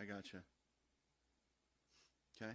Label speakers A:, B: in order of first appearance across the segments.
A: I gotcha. Okay.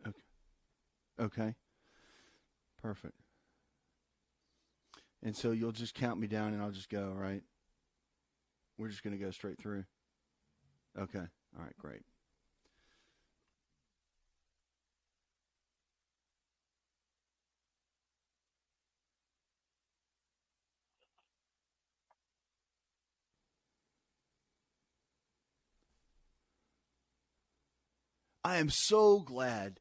A: Okay. Okay. Perfect. And so you'll just count me down and I'll just go, right? We're just going to go straight through. Okay. All right, great. I am so glad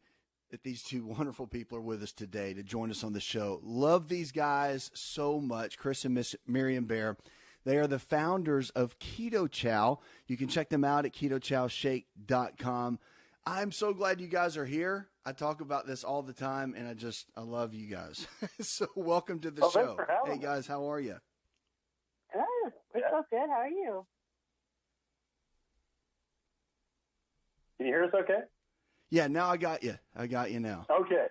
A: that these two wonderful people are with us today to join us on the show. Love these guys so much, Chris and Miss Miriam Bair. They are the founders of Keto Chow. You can check them out at ketochowshake.com. I'm so glad you guys are here. I talk about this all the time, and I love you guys. So welcome to the
B: Thanks
A: show.
B: for having
A: Hey,
B: me.
A: guys, how are you?
C: Good. We're so good. How are you?
B: Can you hear us okay?
A: Yeah, now I got you. I got you now.
B: Okay.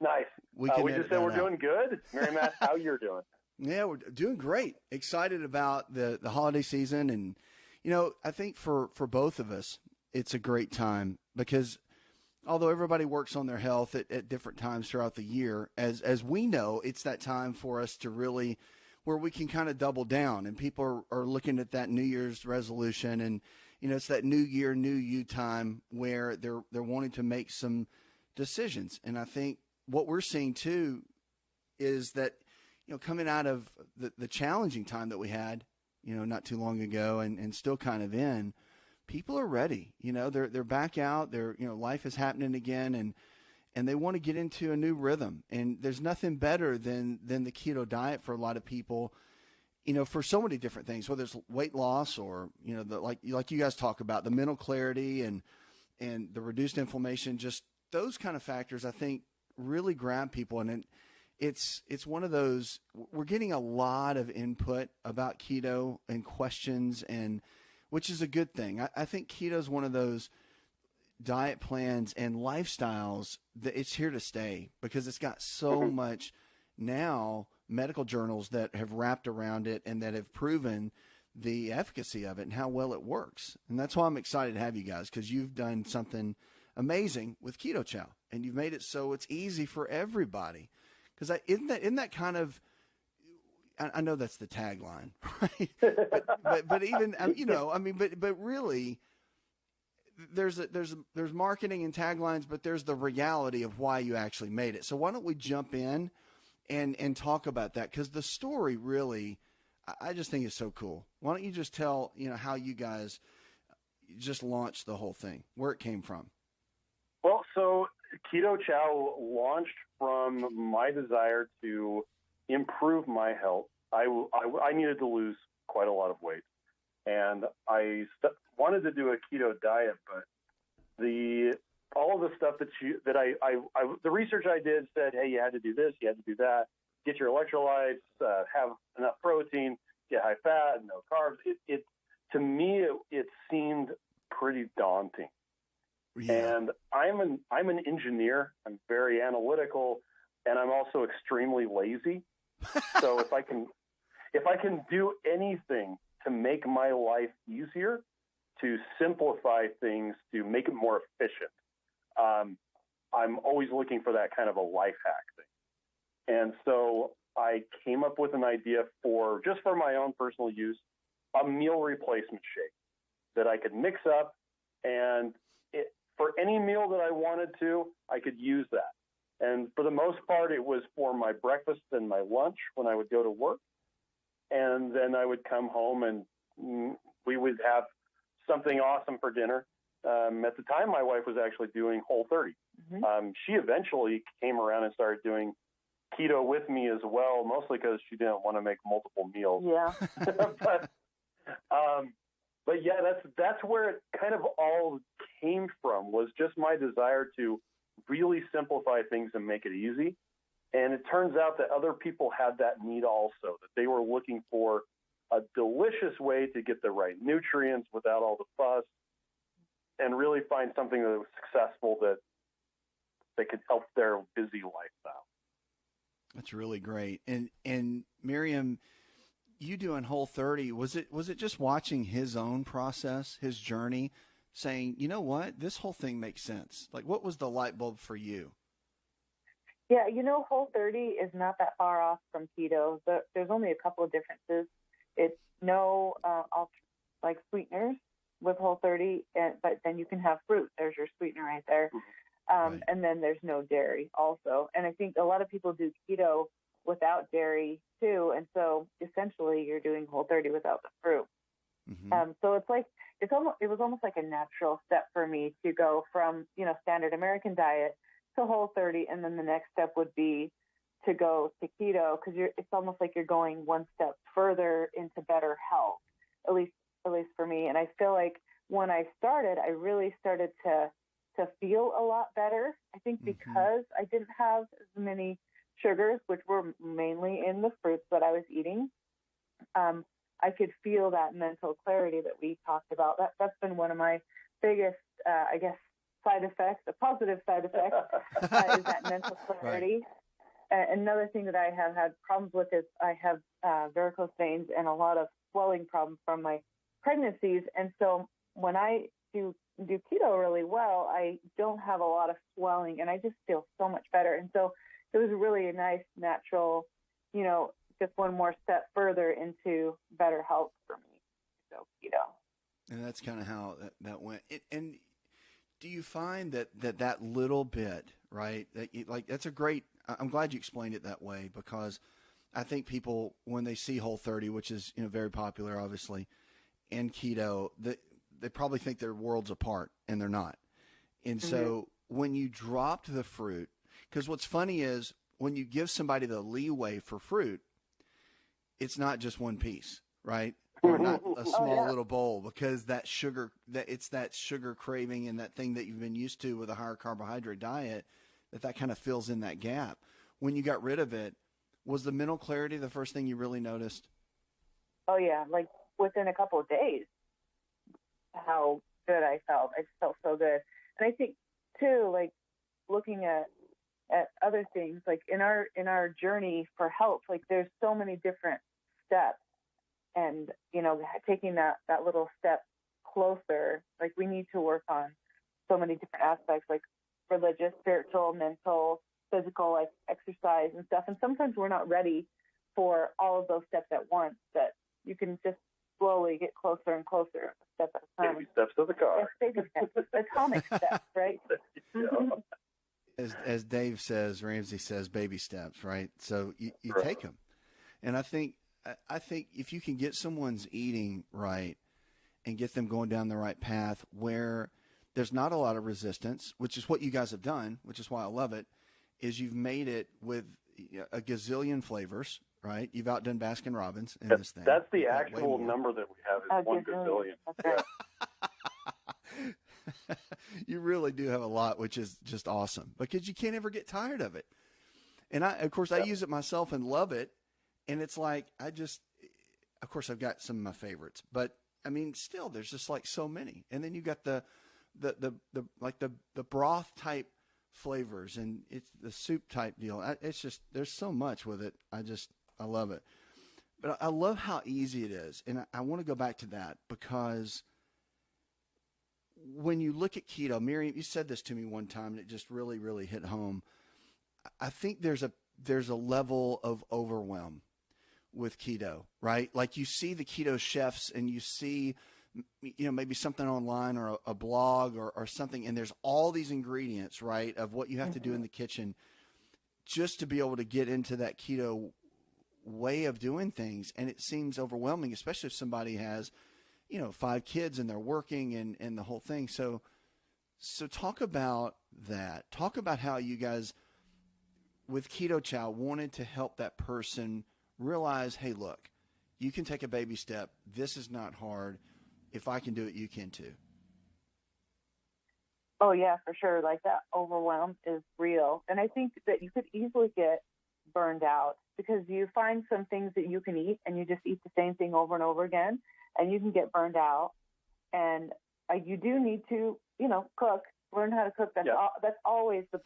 B: Nice.
A: We
B: We
A: edit
B: just said
A: that
B: we're
A: out.
B: doing good. Miriam asked how you're doing.
A: Yeah, we're doing great. Excited about the holiday season. And, I think for both of us, it's a great time because although everybody works on their health at different times throughout the year, as we know, it's that time for us to really where we can kind of double down and people are looking at that New Year's resolution and, it's that new year, new you time where they're wanting to make some decisions. And I think what we're seeing too is that, coming out of the challenging time that we had, not too long ago and still kind of in, people are ready. They're back out. Life is happening again. And and they want to get into a new rhythm. And there's nothing better than the keto diet for a lot of people, for so many different things, whether it's weight loss or, like you guys talk about, the mental clarity and the reduced inflammation, just those kind of factors, I think, really grab people. And it's one of those, we're getting a lot of input about keto and questions, and which is a good thing. I think keto is one of those diet plans and lifestyles that it's here to stay, because it's got so much now medical journals that have wrapped around it and that have proven the efficacy of it and how well it works. And that's why I'm excited to have you guys, because you've done something amazing with Keto Chow, and you've made it so it's easy for everybody. Because isn't that kind of, I know that's the tagline, right? but even, but really, there's marketing and taglines, but there's the reality of why you actually made it. So why don't we jump in and talk about that? Because the story really, I just think is so cool. Why don't you just tell, how you guys just launched the whole thing, where it came from?
B: Well, so Keto Chow launched from my desire to improve my health. I needed to lose quite a lot of weight, and I wanted to do a keto diet, but all of the stuff the research I did said, hey, you had to do this, you had to do that, get your electrolytes, have enough protein, get high fat, no carbs. To me, it seemed pretty daunting. Yeah. And I'm an engineer. I'm very analytical, and I'm also extremely lazy. So if I can do anything to make my life easier, to simplify things, to make it more efficient, I'm always looking for that kind of a life hack thing. And so I came up with an idea for my own personal use, a meal replacement shake that I could mix up, and for any meal that I wanted to, I could use that. And for the most part, it was for my breakfast and my lunch when I would go to work. And then I would come home and we would have something awesome for dinner. At the time, my wife was actually doing Whole30. Mm-hmm. She eventually came around and started doing keto with me as well, mostly because she didn't want to make multiple meals.
C: Yeah.
B: But yeah, that's where it kind of all came from, was just my desire to really simplify things and make it easy. And it turns out that other people had that need also, that they were looking for a delicious way to get the right nutrients without all the fuss, and really find something that was successful that could help their busy lifestyle.
A: That's really great. And Miriam, you doing Whole30, was it just watching his own process, his journey, saying, you know what, this whole thing makes sense? Like, what was the light bulb for you?
C: Yeah, Whole30 is not that far off from keto. There's only a couple of differences. It's no sweeteners with Whole30, but then you can have fruit. There's your sweetener right there. Right. And then there's no dairy also. And I think a lot of people do keto without dairy too, and so essentially you're doing Whole30 without the fruit. Mm-hmm. So it was almost like a natural step for me to go from standard American diet to Whole30, and then the next step would be to go to keto, because it's almost like you're going one step further into better health, at least for me. And I feel like when I started, I really started to feel a lot better. I think because I didn't have as many sugars, which were mainly in the fruits that I was eating, I could feel that mental clarity that we talked about. That's been one of my biggest, side effects, a positive side effect, is that mental clarity. Right. Another thing that I have had problems with is I have varicose veins and a lot of swelling problems from my pregnancies. And so when I do keto really well, I don't have a lot of swelling, and I just feel so much better. And so it was really a nice, natural, just one more step further into better health for me. So keto.
A: And that's kind of how that went. And do you find that little bit, right? That's a great. I'm glad you explained it that way, because I think people, when they see Whole30, which is very popular, obviously, and keto, they probably think they're worlds apart, and they're not. And so when you dropped the fruit, because what's funny is when you give somebody the leeway for fruit, it's not just one piece, right? Or not a small little bowl, because that sugar, it's that sugar craving and that thing that you've been used to with a higher carbohydrate diet, that kind of fills in that gap. When you got rid of it, was the mental clarity the first thing you really noticed?
C: Oh yeah, like within a couple of days, how good I felt. I felt so good. And I think too, like looking at other things, like in our journey for health, like there's so many different steps, and taking that little step closer, like we need to work on so many different aspects, like religious, spiritual, mental, physical, like exercise and stuff. And sometimes we're not ready for all of those steps at once, that you can just slowly get closer and closer, step at a time.
B: Baby steps to the car.
C: Yes, baby steps, atomic steps, right?
B: Yeah.
A: As Dave says, Ramsey says, baby steps, right? So you
B: Right.
A: take them. And I think if you can get someone's eating right and get them going down the right path where there's not a lot of resistance, which is what you guys have done, which is why I love it, is you've made it with a gazillion flavors, right? You've outdone Baskin Robbins in this thing.
B: That's the
A: You've got
B: actual
A: way more.
B: number that we have is 1 gazillion.
C: That's right.
A: You really do have a lot, which is just awesome, because you can't ever get tired of it. And I use it myself and love it. And it's like, of course I've got some of my favorites, but I mean, still there's just like so many. And then you got the broth type flavors, and it's the soup type deal. It's just, there's so much with it. I love it. But I love how easy it is. And I want to go back to that, because when you look at keto, Miriam, you said this to me one time, and it just really, really hit home. I think there's a level of overwhelm with keto, right? Like you see the keto chefs and you see, maybe something online or a blog or something, and there's all these ingredients, right, of what you have to do in the kitchen just to be able to get into that keto way of doing things. And it seems overwhelming, especially if somebody has, 5 kids and they're working and the whole thing. So talk about that. Talk about how you guys with Keto Chow wanted to help that person realize, hey, look, you can take a baby step. This is not hard. If I can do it, you can too.
C: Oh yeah, for sure. Like that overwhelm is real. And I think that you could easily get burned out, because you find some things that you can eat and you just eat the same thing over and over again, and you can get burned out. And you do need to, cook, learn how to cook. That's always the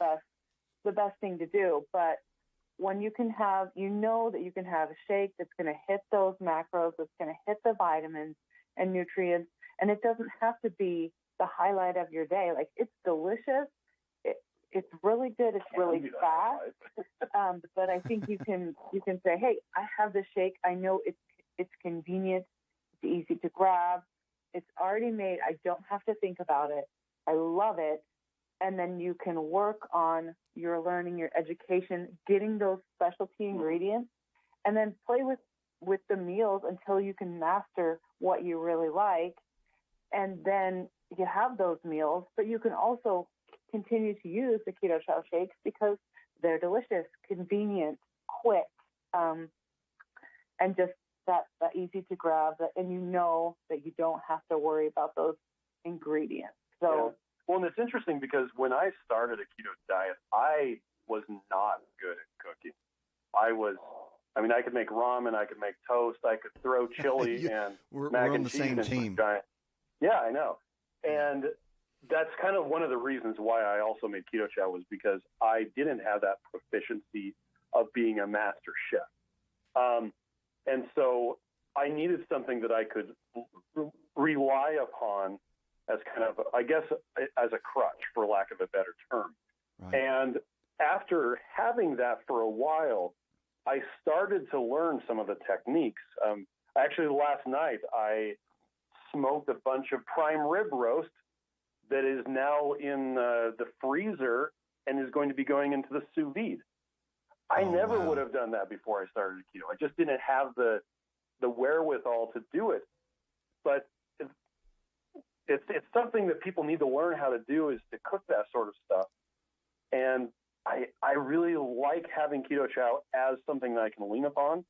C: best thing to do. But when you can have, that you can have a shake that's going to hit those macros, that's going to hit the vitamins and nutrients, and it doesn't have to be the highlight of your day. Like, it's delicious. It's really good. It's really fast. But I think you can say, hey, I have this shake. I know it's convenient. It's easy to grab. It's already made. I don't have to think about it. I love it. And then you can work on your learning, your education, getting those specialty ingredients, and then play with the meals until you can master what you really like. And then you have those meals, but you can also continue to use the Keto Chow shakes because they're delicious, convenient, quick, and just that easy to grab, and that you don't have to worry about those ingredients. So.
B: Yeah. Well, and it's interesting because when I started a keto diet, I was not good at cooking. I could make ramen, I could make toast, I could throw chili and mac and cheese into a giant. Yeah, I know. And that's kind of one of the reasons why I also made Keto Chow, was because I didn't have that proficiency of being a master chef. And so I needed something that I could rely upon as kind of, I guess, as a crutch, for lack of a better term. Right. And after having that for a while, I started to learn some of the techniques. Actually, last night, I smoked a bunch of prime rib roast that is now in the freezer and is going to be going into the sous vide. I never would have done that before I started keto. I just didn't have the wherewithal to do it. But it's something that people need to learn how to do, is to cook that sort of stuff. And I really like having Keto Chow as something that I can lean upon.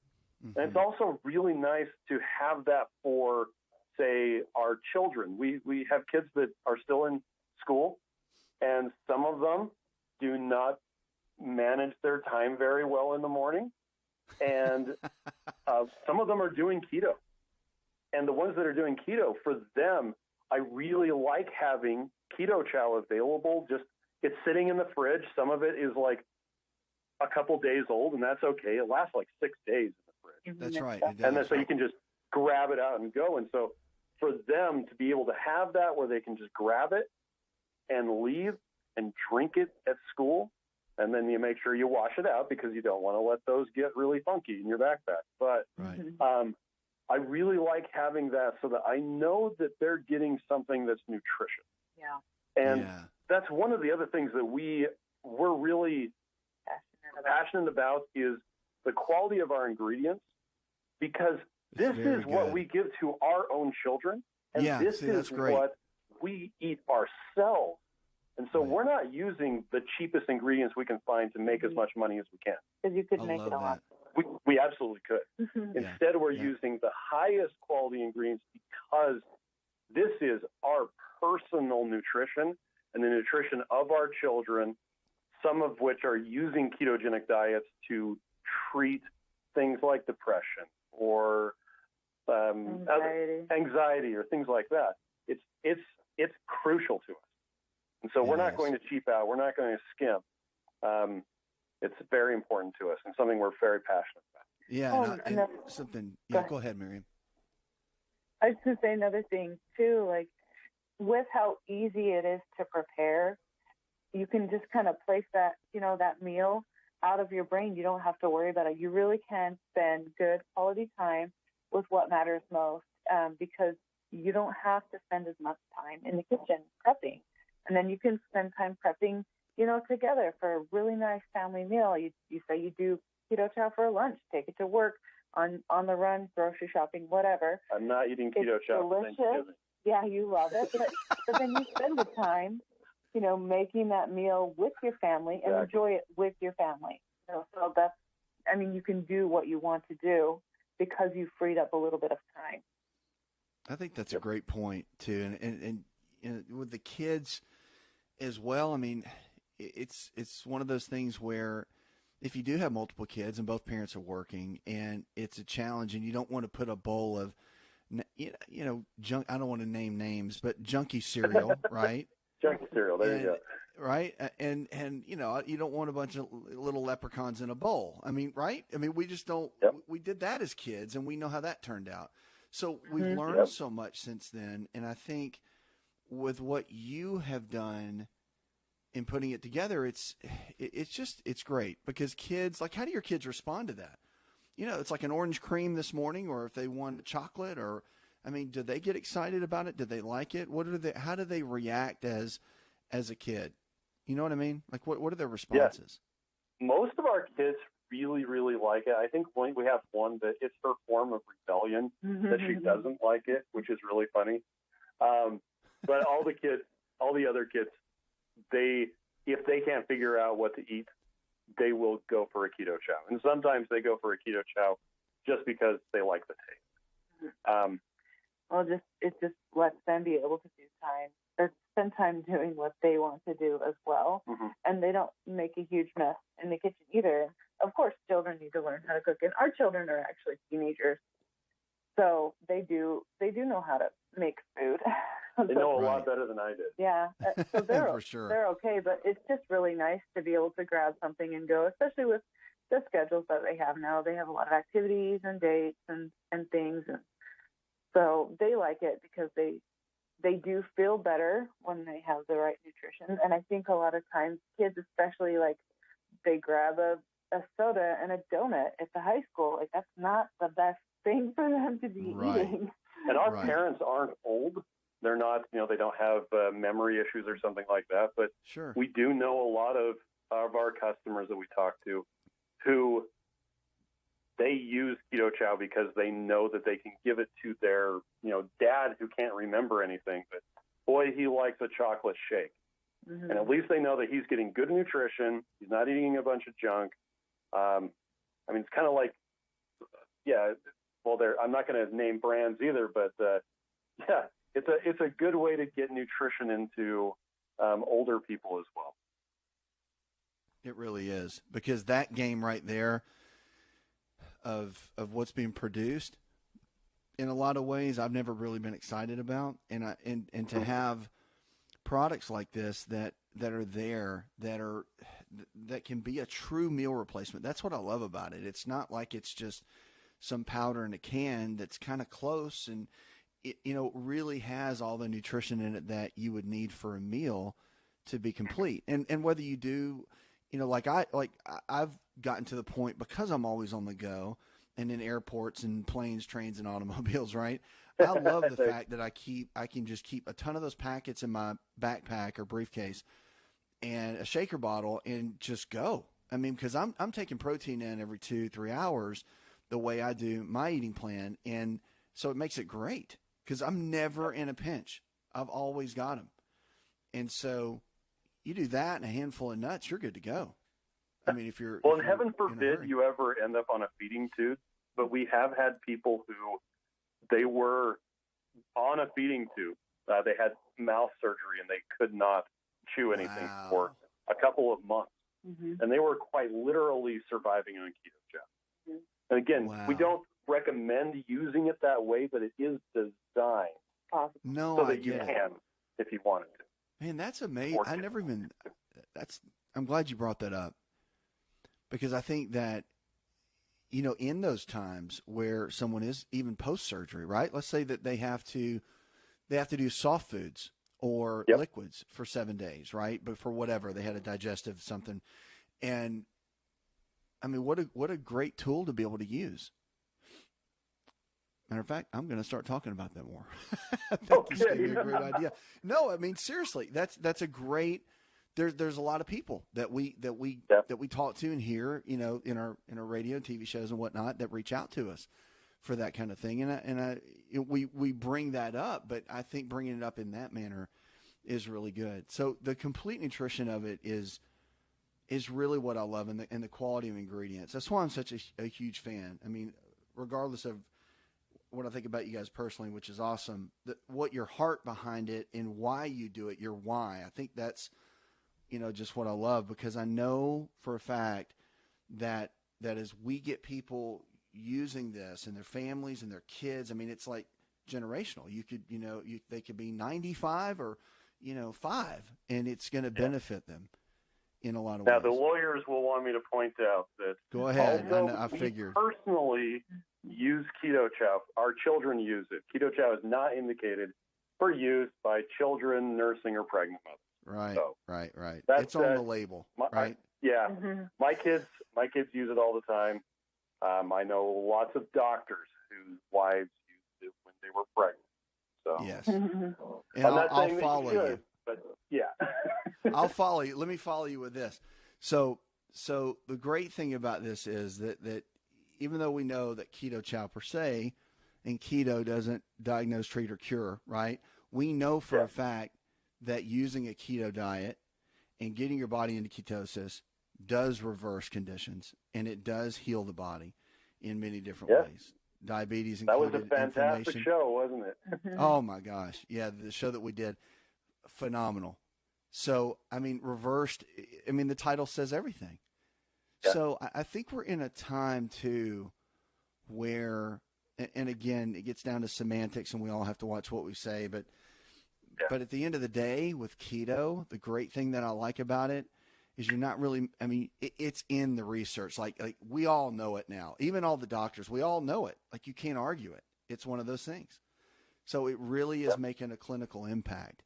B: Mm-hmm. And it's also really nice to have that for, say, our children. We have kids that are still in school, and some of them do not manage their time very well in the morning. And some of them are doing keto. And the ones that are doing keto, for them, I really like having Keto Chow available. Just, it's sitting in the fridge. Some of it is like a couple days old, and that's okay. It lasts like 6 days in the fridge.
A: That's right.
B: And then so you can just grab it out and go. And so for them to be able to have that where they can just grab it and leave and drink it at school, and then you make sure you wash it out because you don't want to let those get really funky in your backpack. But I really like having that so that I know that they're getting something that's nutritious.
C: Yeah.
B: And that's one of the other things that we're really passionate about is the quality of our ingredients, because this is what we give to our own children, and this is what we eat ourselves. And so we're not using the cheapest ingredients we can find to make as much money as we can.
C: Because you could make it a lot.
B: We absolutely could. Instead, we're using the highest quality ingredients because this is our personal nutrition and the nutrition of our children, some of which are using ketogenic diets to treat things like depression or anxiety or things like that. It's crucial to us. And so we're not going to cheap out. We're not going to skimp. It's very important to us and something we're very passionate about.
A: Yeah, and something. Yeah, go ahead, Miriam.
C: I was going to say another thing too. Like, with how easy it is to prepare, you can just kind of place that, that meal out of your brain. You don't have to worry about it. You really can spend good quality time with what matters most, because you don't have to spend as much time in the kitchen prepping. And then you can spend time prepping, together for a really nice family meal. You say you do Keto Chow for lunch, take it to work, on the run, grocery shopping, whatever.
B: I'm not eating Keto Chow for Thanksgiving.
C: Yeah, you love it. But then you spend the time, making that meal with your family and enjoy it with your family. So that's, you can do what you want to do because you freed up a little bit of time.
A: I think that's a great point too. And with the kids as well, it's one of those things where if you do have multiple kids and both parents are working and it's a challenge and you don't want to put a bowl of, junk, I don't want to name names, but junky cereal, right?
B: Junky cereal, there you go.
A: Right. And you don't want a bunch of little leprechauns in a bowl. Right. We just don't, we did that as kids and we know how that turned out. So we've learned so much since then. And I think with what you have done in putting it together, it's great because kids, like, how do your kids respond to that? It's like an orange cream this morning, or if they want chocolate, or, do they get excited about it? Do they like it? How do they react as a kid? You know what I mean? Like, what are their responses?
B: Yeah. Most of our kids really, really like it. I think we have one that it's her form of rebellion that she doesn't like it, which is really funny. But all the other kids, if they can't figure out what to eat, they will go for a Keto Chow. And sometimes they go for a Keto Chow just because they like the taste.
C: It just lets them be able to do time or spend time doing what they want to do as well. And they don't make a huge mess in the kitchen either. Of course, children need to learn how to cook, and our children are actually teenagers, so they do know how to make food.
B: They know a lot better than I did.
C: Yeah, so they're
A: for sure.
C: They're okay, but it's just really nice to be able to grab something and go, especially with the schedules that they have now. They have a lot of activities and dates and things, and so they like it because they do feel better when they have the right nutrition. And I think a lot of times kids, especially, like, they grab a soda and a donut at the high school. Like, that's not the best thing for them to be eating.
B: And our parents aren't old. They're not, they don't have memory issues or something like that. But we do know a lot of our customers that we talk to who they use Keto Chow because they know that they can give it to their, dad who can't remember anything. But boy, he likes a chocolate shake.
C: Mm-hmm.
B: And at least they know that he's getting good nutrition. He's not eating a bunch of junk. I mean, it's kind of like, I'm not going to name brands either, but it's a good way to get nutrition into older people as well.
A: It really is, because that game right there of what's being produced, in a lot of ways, I've never really been excited about, and to have products like this that are there that can be a true meal replacement. That's what I love about it. It's not like it's just some powder in a can that's kind of close, and it really has all the nutrition in it that you would need for a meal to be complete. And whether you do, I've gotten to the point, because I'm always on the go and in airports and planes, trains, and automobiles, right? I love the fact that I can just keep a ton of those packets in my backpack or briefcase and a shaker bottle and just go. I mean, because I'm taking protein in every 2-3 hours the way I do my eating plan. And so it makes it great because I'm never in a pinch. I've always got them. And so you do that and a handful of nuts, you're good to go. I mean, if you're...
B: Well,
A: if
B: and
A: you're
B: heaven forbid you ever end up on a feeding tube, but we have had people who they were on a feeding tube. They had mouth surgery and they could not chew anything for a couple of months.
C: Mm-hmm.
B: And they were quite literally surviving on Keto Chow. Mm-hmm. And again, we don't recommend using it that way, but it is designed so that you can if you wanted to.
A: Man, that's amazing. I'm glad you brought that up, because I think that, in those times where someone is even post-surgery, right? Let's say that they have to do soft foods or liquids for 7 days, right? But for whatever, they had a digestive something. And I mean, what a great tool to be able to use. Matter of fact, I'm going to start talking about that more. I think this gave me a great idea. No, I mean, seriously, that's a great. There's a lot of people that we talk to and hear, in our radio, TV shows and whatnot, that reach out to us for that kind of thing, and we bring that up, but I think bringing it up in that manner is really good. So the complete nutrition of it is really what I love, and the quality of ingredients. That's why I'm such a huge fan. I mean, regardless of what I think about you guys personally, which is awesome, what your heart behind it and why you do it, your why. I think that's, just what I love, because I know for a fact that as we get people using this and their families and their kids, I mean, it's like generational. You could, they could be 95 or, 5, and it's going to benefit them in a lot of ways.
B: Now, the lawyers will want me to point out that.
A: Go ahead. I figured.
B: Personally use Keto Chow. Our children use it. Keto Chow is not indicated for use by children, nursing, or pregnant mothers.
A: Right,
B: so
A: right. It's on the label, right?
B: Mm-hmm. My kids use it all the time. I know lots of doctors whose wives used it when they were pregnant. So
A: yes, and I'll follow you.
B: But yeah,
A: I'll follow you. Let me follow you with this. So the great thing about this is that even though we know that Keto Chow per se, and keto doesn't diagnose, treat, or cure, right? We know for a fact that using a keto diet and getting your body into ketosis does reverse conditions, and it does heal the body in many different ways. Diabetes included.
B: That was a fantastic show, wasn't it?
A: Oh my gosh. Yeah. The show that we did, phenomenal. So, I mean, reversed, I mean, the title says everything. Yeah. So I think we're in a time too where, and again, it gets down to semantics and we all have to watch what we say, but at the end of the day with keto, the great thing that I like about it is you're not really, I mean, it's in the research. Like we all know it now. Even all the doctors, we all know it. Like you can't argue it. It's one of those things. So it really is making a clinical impact,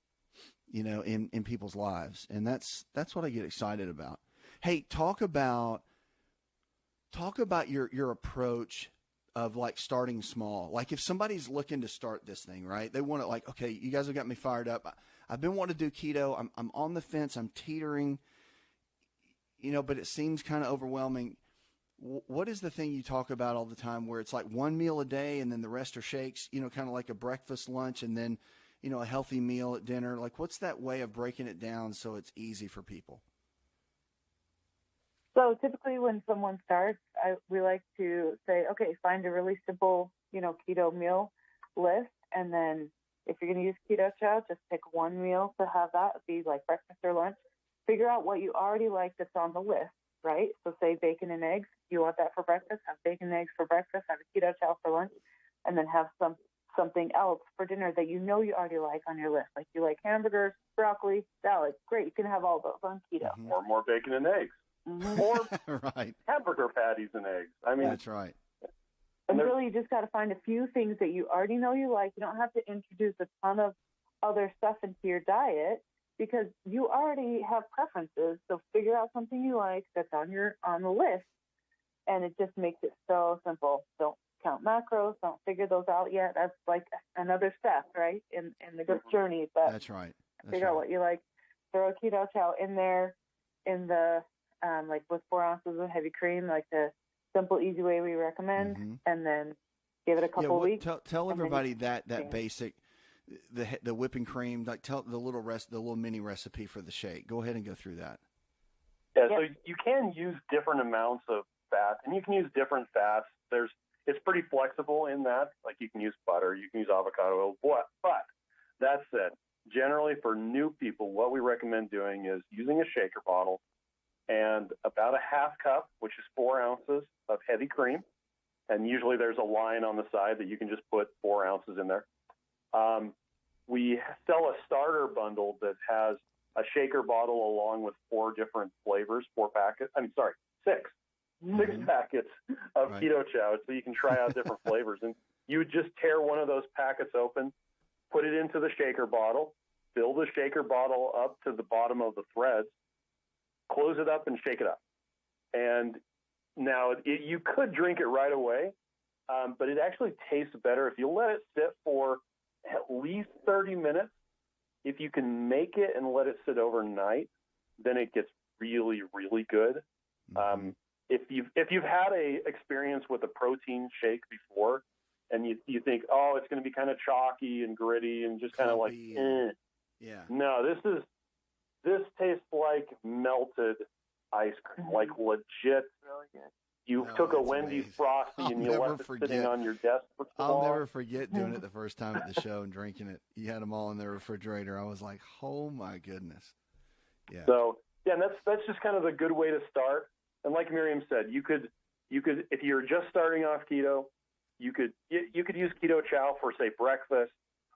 A: in people's lives. And that's what I get excited about. Hey, talk about your approach of like starting small. Like if somebody's looking to start this thing, right? They want to like, okay, you guys have got me fired up. I've been wanting to do keto. I'm on the fence. I'm teetering, but it seems kind of overwhelming. What is the thing you talk about all the time where it's like one meal a day and then the rest are shakes, kind of like a breakfast, lunch, and then a healthy meal at dinner? Like, what's that way of breaking it down so it's easy for people?
C: So typically when someone starts, we like to say, okay, find a really simple, keto meal list. And then if you're going to use Keto Chow, just pick one meal to have that be like breakfast or lunch. Figure out what you already like that's on the list, right? So say bacon and eggs. You want that for breakfast? Have bacon and eggs for breakfast. Have a Keto Chow for lunch. And then have something else for dinner that you already like on your list. Like you like hamburgers, broccoli, salad. Great. You can have all those on keto.
B: Mm-hmm. Or more bacon and eggs. Mm-hmm. Or
A: right.
B: hamburger patties and eggs. I mean,
A: that's right.
C: And really, you just got to find a few things that you already know you like. You don't have to introduce a ton of other stuff into your diet because you already have preferences. So figure out something you like that's on the list, and it just makes it so simple. Don't count macros. Don't figure those out yet. That's like another step, right, in the good journey. But
A: that's right.
C: Figure out what you like. Throw a Keto Chow in there, in the like with 4 ounces of heavy cream, like the simple, easy way we recommend, and then give it a couple weeks.
A: Tell everybody that basic, the whipping cream. Like tell the little mini recipe for the shake. Go ahead and go through that.
B: Yeah, so you can use different amounts of fat, and you can use different fats. It's pretty flexible in that. Like you can use butter, you can use avocado oil. But that said, generally for new people, what we recommend doing is using a shaker bottle and about a half cup, which is 4 ounces of heavy cream. And usually there's a line on the side that you can just put 4 ounces in there. We sell a starter bundle that has a shaker bottle along with 4 different flavors, 6 packets of Keto Chow, so you can try out different flavors. And you would just tear one of those packets open, put it into the shaker bottle, fill the shaker bottle up to the bottom of the threads, close it up and shake it up. And now you could drink it right away, but it actually tastes better if you let it sit for at least 30 minutes. If you can make it and let it sit overnight, then it gets really, really good. If you've had a experience with a protein shake before, and you think, oh, it's going to be kind of chalky and gritty and just kind of like,
A: yeah.
B: No, this tastes like melted ice cream, like legit. You took a Wendy's
A: amazing.
B: Frosty and you left it sitting on your desk for so long.
A: I'll never forget doing it the first time at the show and drinking it. You had them all in the refrigerator. I was like, oh my goodness. Yeah.
B: So yeah, and that's just kind of a good way to start. And like Miriam said, you could if you're just starting off keto, you could use Keto Chow for say breakfast,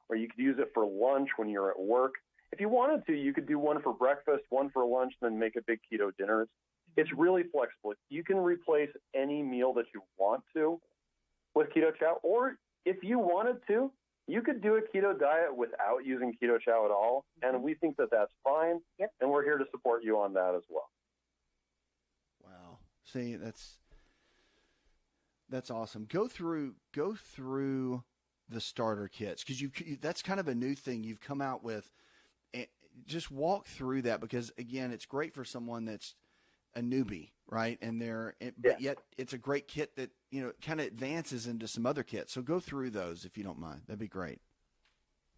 B: or you could use it for lunch when you're at work. If you wanted to, you could do one for breakfast, one for lunch, then make a big keto dinner. It's really flexible. You can replace any meal that you want to with Keto Chow, or if you wanted to, you could do a keto diet without using Keto Chow at all, and we think that that's fine, and we're here to support you on that as well.
A: Wow. See, that's awesome. Go through the starter kits, because that's kind of a new thing you've come out with. Just walk through that, because again, it's great for someone that's a newbie, right? But yet it's a great kit that, kind of advances into some other kits. So go through those if you don't mind. That'd be great.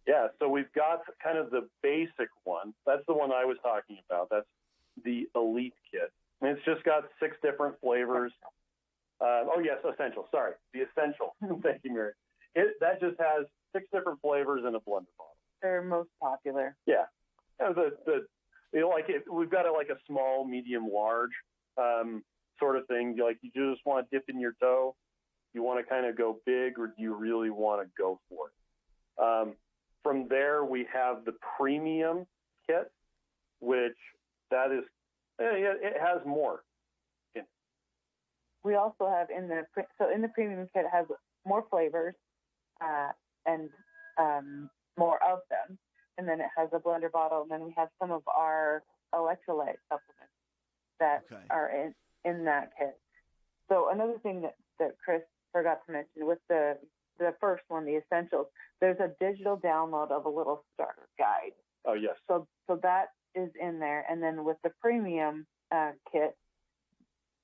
B: Yeah. So we've got kind of the basic one. That's the one I was talking about. That's the Elite kit. And it's just got 6 different flavors. Essential. Sorry. The Essential. Thank you, Mary. That just has 6 different flavors in a blender bottle.
C: They're most popular.
B: Yeah. We've got like a small, medium, large sort of thing. You just want to dip in your toe. You want to kind of go big, or do you really want to go for it? From there, we have the premium kit, which that is, it has more.
C: We also have in the premium kit, it has more flavors and more of them. And then it has a blender bottle, and then we have some of our electrolyte supplements that are in that kit. So another thing that Chris forgot to mention with the first one, the Essentials, there's a digital download of a little starter guide.
B: Oh, yes.
C: So that is in there. And then with the premium kit,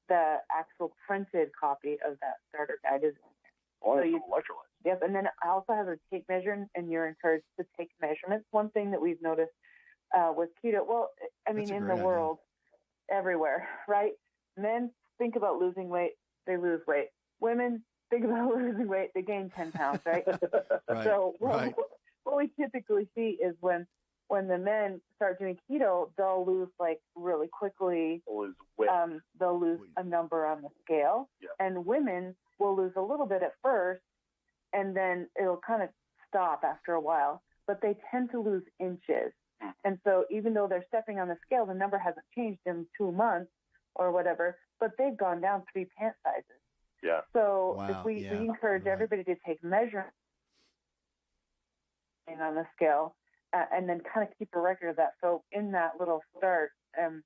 C: the actual printed copy of that starter guide is in there.
B: Well,
C: So
B: it's
C: you-
B: electrolytes.
C: Yep, and then I also have a tape measure, and you're encouraged to take measurements. One thing that we've noticed with keto, well, I mean,
A: That's a
C: in
A: great
C: the
A: idea.
C: world, everywhere, right? Men think about losing weight, they lose weight. Women think about losing weight, they gain 10 pounds, right?
A: Right.
C: So
A: right.
C: what we typically see is when the men start doing keto, they'll lose like really quickly.
B: Lose weight.
C: They'll lose a number on the scale,
B: Yeah.
C: and women will lose a little bit at first, and then it'll kind of stop after a while. But they tend to lose inches, and so even though they're stepping on the scale, the number hasn't changed in 2 months or whatever, but they've gone down 3 pant sizes.
B: Yeah.
C: So
A: Wow,
C: if we
A: yeah,
C: encourage
A: right.
C: everybody to take measurements on the scale and then kind of keep a record of that. So in that little start,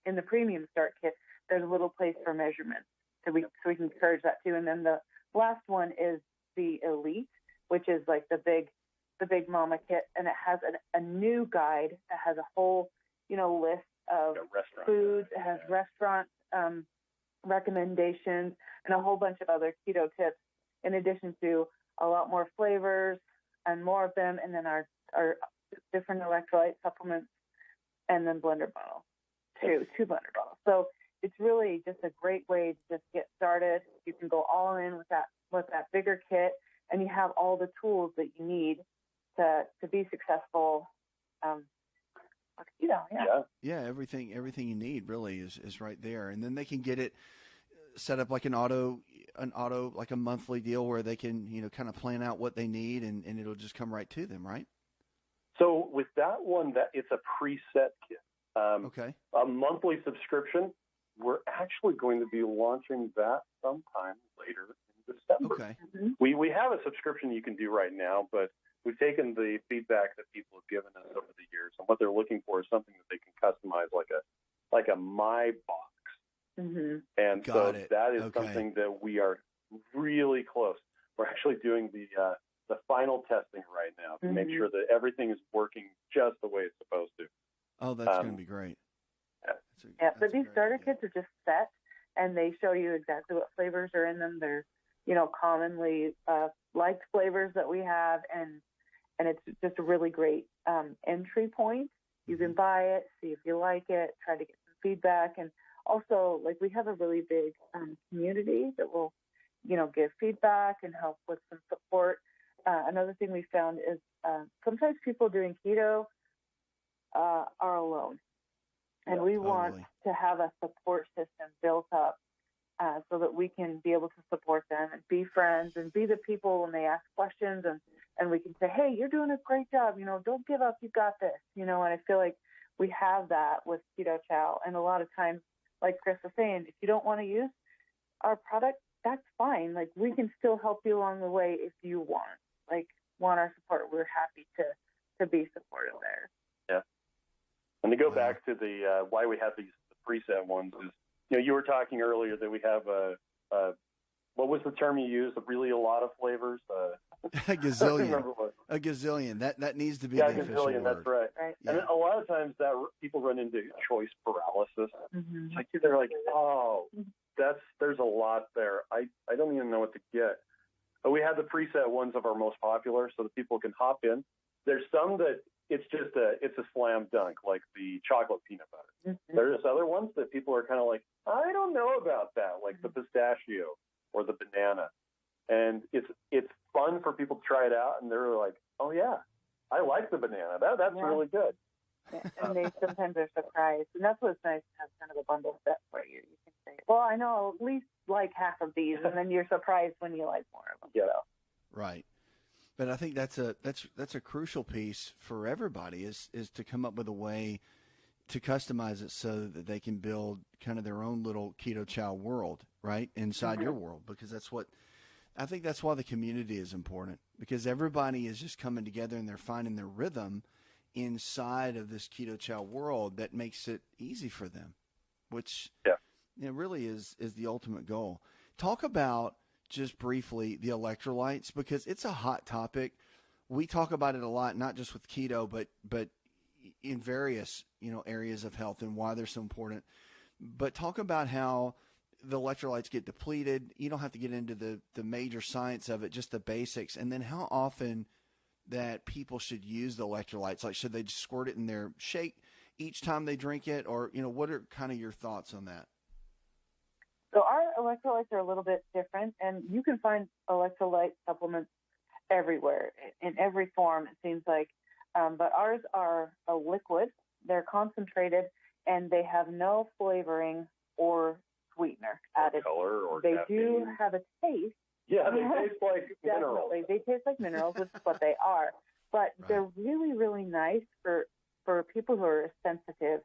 C: in the premium start kit, there's a little place for measurements. So we can encourage that too. And then the last one is the Elite, which is like the big mama kit, and it has a new guide that has a whole list of
B: Like a restaurant.
C: foods. It has restaurant recommendations and a whole bunch of other keto tips, in addition to a lot more flavors and more of them, and then our different electrolyte supplements, and then blender bottles, two blender bottles. So it's really just a great way to just get started. You can go all in with that bigger kit, and you have all the tools that you need to be successful.
A: Yeah, everything you need really is right there, and then they can get it set up like an auto like a monthly deal where they can kind of plan out what they need, and it'll just come right to them, right?
B: So with that one, that it's a preset kit.
A: Okay.
B: A monthly subscription. We're actually going to be launching that sometime later in December.
A: Okay.
C: Mm-hmm.
B: We have a subscription you can do right now, but we've taken the feedback that people have given us over the years, and what they're looking for is something that they can customize, like a My Box.
C: Mm-hmm.
B: And
A: Got
B: so
A: it.
B: that is
A: Okay.
B: something that we are really close. We're actually doing the final testing right now to make sure that everything is working just the way it's supposed to.
A: Oh, that's going to be great.
C: But these starter kits are just set, and they show you exactly what flavors are in them. They're, commonly liked flavors that we have, and it's just a really great entry point. You can buy it, see if you like it, try to get some feedback, and also, like, we have a really big community that will, give feedback and help with some support. Another thing we found is sometimes people doing keto are alone. And we want to have a support system built up so that we can be able to support them and be friends and be the people when they ask questions. And we can say, hey, you're doing a great job. Don't give up. You got this. And I feel like we have that with Keto Chow. And a lot of times, like Chris was saying, if you don't want to use our product, that's fine. Like, we can still help you along the way if you want our support. We're happy to be supportive there.
B: Yeah. And to go back to the why we have the preset ones is, you were talking earlier that we have what was the term you used? Really a lot of flavors.
A: A gazillion. A gazillion. That needs to be the official
B: gazillion.
A: word.
B: That's right.
A: Yeah.
B: And a lot of times that people run into choice paralysis.
C: Mm-hmm.
B: It's like they're like, oh, there's a lot there. I don't even know what to get. But we have the preset ones of our most popular, so that people can hop in. There's some that it's a slam dunk, like the chocolate peanut butter.
C: Mm-hmm.
B: There's other ones that people are kind of like, I don't know about that, like the pistachio or the banana. And it's fun for people to try it out, and they're like, oh yeah, I like the banana. That's really good.
C: Yeah, and they sometimes are surprised, and that's what's nice to have kind of a bundle set for you. You can say, well, I know at least like half of these, and then you're surprised when you like more of them.
B: Yeah.
C: So.
A: Right. But I think that's a crucial piece for everybody is to come up with a way to customize it so that they can build kind of their own little Keto Chow world, right, inside your world, because I think that's why the community is important, because everybody is just coming together and they're finding their rhythm inside of this Keto Chow world that makes it easy for them, which really is the ultimate goal. Talk about just briefly the electrolytes, because it's a hot topic. We talk about it a lot, not just with keto, but in various areas of health and why they're so important. But talk about how the electrolytes get depleted? You don't have to get into the major science of it, just the basics. And then how often that people should use the electrolytes? Like, should they just squirt it in their shake each time they drink it? Or, what are kind of your thoughts on that?
C: So our electrolytes are a little bit different, and you can find electrolyte supplements everywhere, in every form, it seems like. But ours are a liquid. They're concentrated, and they have no flavoring or sweetener added.
B: Color or
C: they
B: caffeine.
C: do have a taste.
B: Yeah, they taste like minerals.
C: Definitely. They taste like minerals, which is what they are. But they're really, really nice for people who are sensitive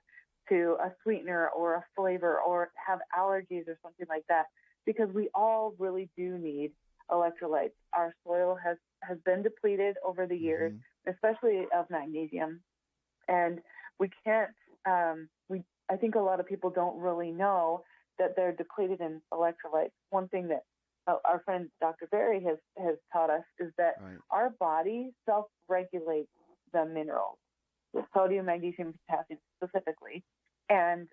C: to a sweetener or a flavor or have allergies or something like that, because we all really do need electrolytes. Our soil has been depleted over the years, especially of magnesium. And we can't, I think a lot of people don't really know that they're depleted in electrolytes. One thing that our friend Dr. Bair has taught us is that our body self-regulates the minerals, the sodium, magnesium, potassium specifically, and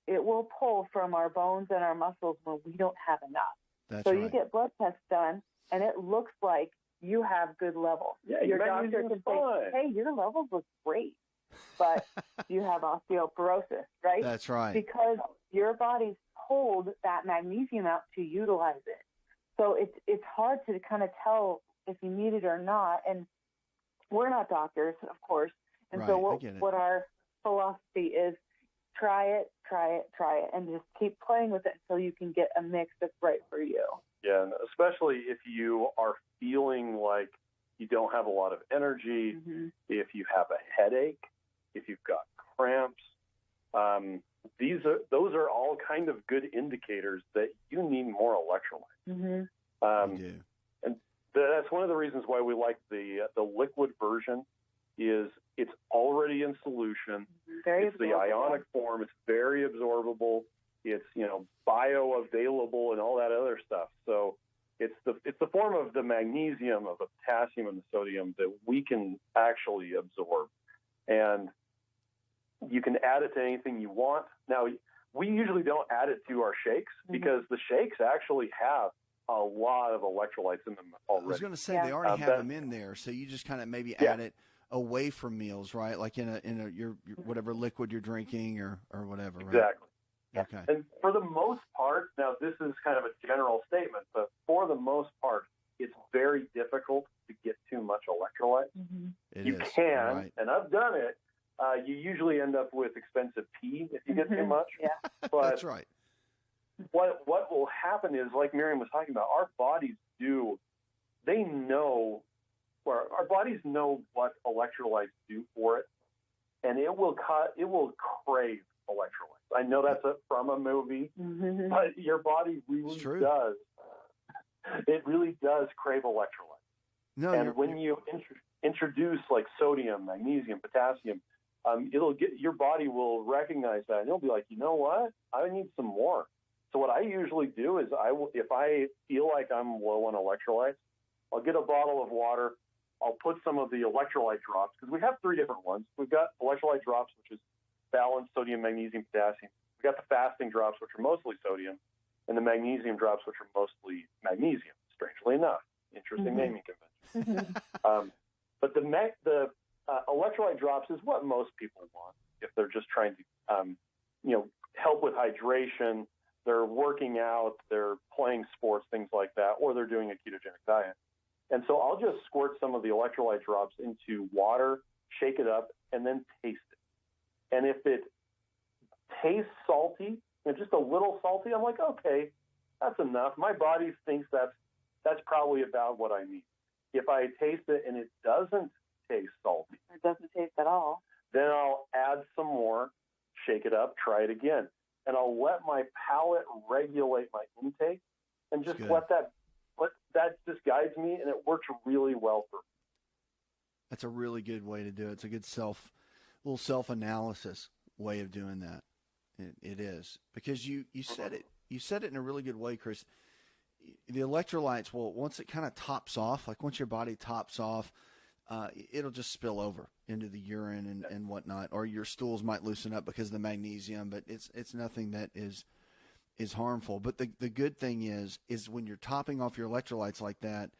C: it will pull from our bones and our muscles when we don't have enough. You get blood tests done, and it looks like you have good levels.
B: Yeah,
C: your doctor can say, hey, your levels look great, but you have osteoporosis, right?
A: That's right.
C: Because your body's pulled that magnesium out to utilize it. So it's hard to kind of tell if you need it or not. And we're not doctors, of course. And so what our philosophy is, try it, and just keep playing with it until you can get a mix that's right for you.
B: Yeah, and especially if you are feeling like you don't have a lot of energy, if you have a headache, if you've got cramps, those are all kind of good indicators that you need more electrolytes.
A: You do.
B: And that's one of the reasons why we like the liquid version. Is it's already in solution. It's the ionic form. It's very absorbable. It's bioavailable and all that other stuff. So it's the form of the magnesium, of the potassium, and the sodium that we can actually absorb, and you can add it to anything you want. Now, we usually don't add it to our shakes because the shakes actually have a lot of electrolytes in them already.
A: I was going to say they already have them in there, so you just kind of maybe add it away from meals, right? Like in your whatever liquid you're drinking or whatever. Right?
B: Exactly.
A: Okay.
B: And for the most part, now this is kind of a general statement, but for the most part, it's very difficult to get too much electrolyte. You can, and I've done it. You usually end up with expensive pee if you get too much. But
A: that's right.
B: What will happen is, like Miriam was talking about, our bodies know what electrolytes do for it, and it will crave electrolytes. I know that's from a movie, but your body really does. It really does crave electrolytes. When you introduce like sodium, magnesium, potassium, your body will recognize that, and it'll be like, you know what? I need some more. So what I usually do is if I feel like I'm low on electrolytes, I'll get a bottle of water. I'll put some of the electrolyte drops, because we have 3 different ones. We've got electrolyte drops, which is balanced sodium, magnesium, potassium. We've got the fasting drops, which are mostly sodium, and the magnesium drops, which are mostly magnesium, strangely enough. Interesting naming convention. But the electrolyte drops is what most people want if they're just trying to help with hydration, they're working out, they're playing sports, things like that, or they're doing a ketogenic diet. And so I'll just squirt some of the electrolyte drops into water, shake it up, and then taste it. And if it tastes salty, just a little salty, I'm like, okay, that's enough. My body thinks that's probably about what I need. If I taste it and it doesn't taste salty,
C: it doesn't taste at all,
B: then I'll add some more, shake it up, try it again. And I'll let my palate regulate my intake and just let that just guides me, and it works really well for me.
A: That's a really good way to do it. It's a good little self-analysis way of doing that. It is, because you said it. You said it in a really good way, Chris. The electrolytes, once it kind of tops off, like once your body tops off, it'll just spill over into the urine and whatnot, or your stools might loosen up because of the magnesium, but it's nothing that is is harmful. But the good thing is when you're topping off your electrolytes like that,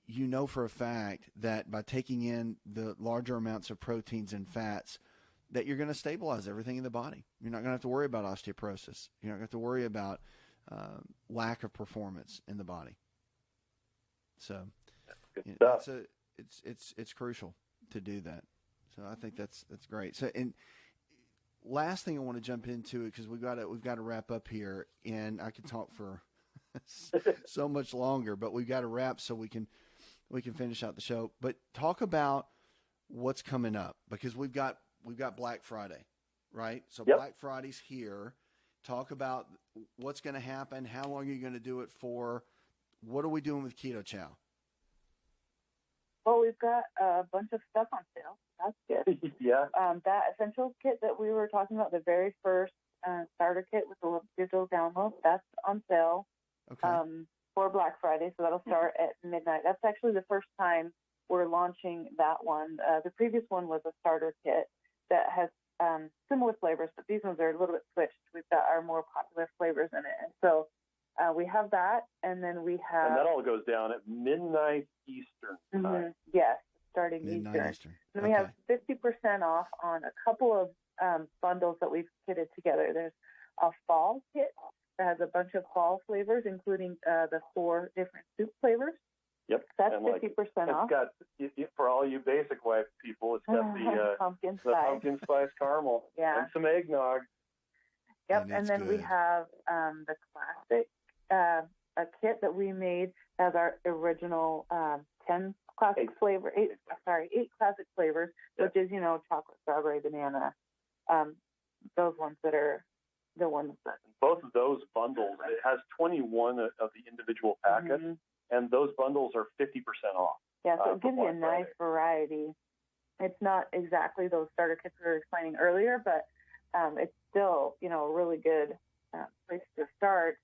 A: you know for a fact that by taking in the larger amounts of proteins and fats, that you're going to stabilize everything in the body. You're not going to have to worry about osteoporosis. You're not going to have to worry about lack of performance in the body. So it's crucial to do that. So I think that's great. So, and last thing I want to jump into, because we've got to wrap up here, and I could talk for so much longer, but we've got to wrap so we can finish out the show. But talk about what's coming up, because we've got Black Friday, right? So
B: Yep.
A: Black Friday's here. Talk about what's going to happen. How long are you going to do it for? What are we doing with Keto Chow?
C: Well, we've got a bunch of stuff on sale. That's good.
B: Yeah.
C: That essentials kit that we were talking about, the very first starter kit with the digital download, that's on sale for Black Friday. So that'll start at midnight. That's actually the first time we're launching that one. The previous one was a starter kit that has similar flavors, but these ones are a little bit switched. We've got our more popular flavors in it. And so we have that, and then we have...
B: And that all goes down at midnight Eastern time.
C: Yes, starting
A: Midnight
C: Eastern. And we have 50% off on a couple of bundles that we've kitted together. There's a fall kit that has a bunch of fall flavors, including the 4 different soup flavors.
B: Yep.
C: That's 50% off.
B: It's got, for all you basic wife people, it's got the
C: pumpkin
B: spice caramel and some eggnog.
C: Yep, and then we have the classic, a kit that we made as our original 10 classic flavor, 8 classic flavors, which is, chocolate, strawberry, banana, those ones that are the ones that...
B: Both of those bundles, it has 21 of the individual packets, and those bundles are 50% off.
C: Yeah, so it gives you a nice variety. It's not exactly those starter kits we were explaining earlier, but it's still, a really good place to start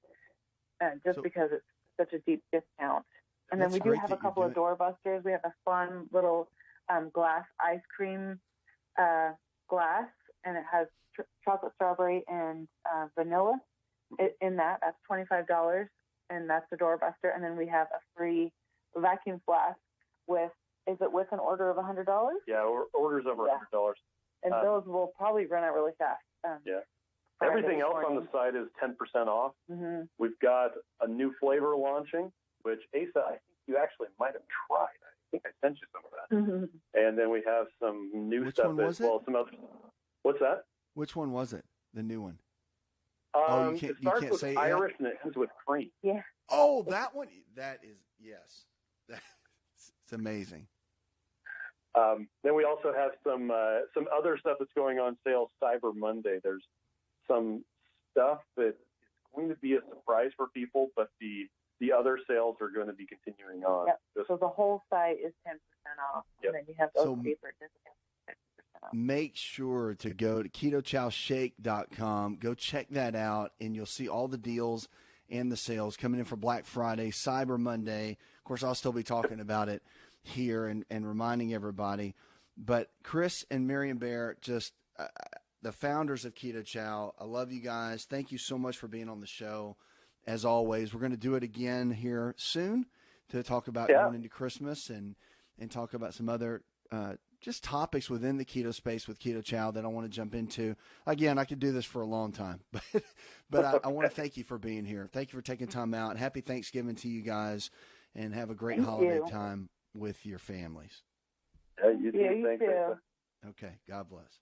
C: because it's such a deep discount. And then we do have a couple of doorbusters. We have a fun little glass ice cream glass, and it has chocolate, strawberry, and vanilla in that. That's $25, and that's the doorbuster. And then we have a free vacuum flask with an order of $100?
B: Yeah, orders over $100.
C: And those will probably run out really fast.
B: Everything else on the site is 10% off. Mm-hmm. We've got a new flavor launching, which Asa, I think you actually might have tried. I think I sent you some of that. Mm-hmm. And then we have some new stuff as well. Some other. What's that?
A: Which one was it? The new one?
B: It starts with Irish and it ends with cream.
C: Yeah.
A: Oh, that one. That is it's amazing.
B: Then we also have some other stuff that's going on sale Cyber Monday. There's some stuff that is going to be a surprise for people, but the other sales are going to be continuing on.
C: Yep. So the whole site is 10% off, and then you have those paper discounts.
A: Make sure to go to ketochowshake.com. Go check that out, and you'll see all the deals and the sales coming in for Black Friday, Cyber Monday. Of course, I'll still be talking about it here and reminding everybody. But Chris and Miriam Bair, just the founders of Keto Chow, I love you guys. Thank you so much for being on the show. As always, we're going to do it again here soon to talk about going into Christmas and talk about some other just topics within the keto space with Keto Chow that I want to jump into. Again, I could do this for a long time, but I want to thank you for being here. Thank you for taking time out. Happy Thanksgiving to you guys, and have a great holiday time with your families.
B: Yeah, you too.
C: You too.
A: Okay, God bless.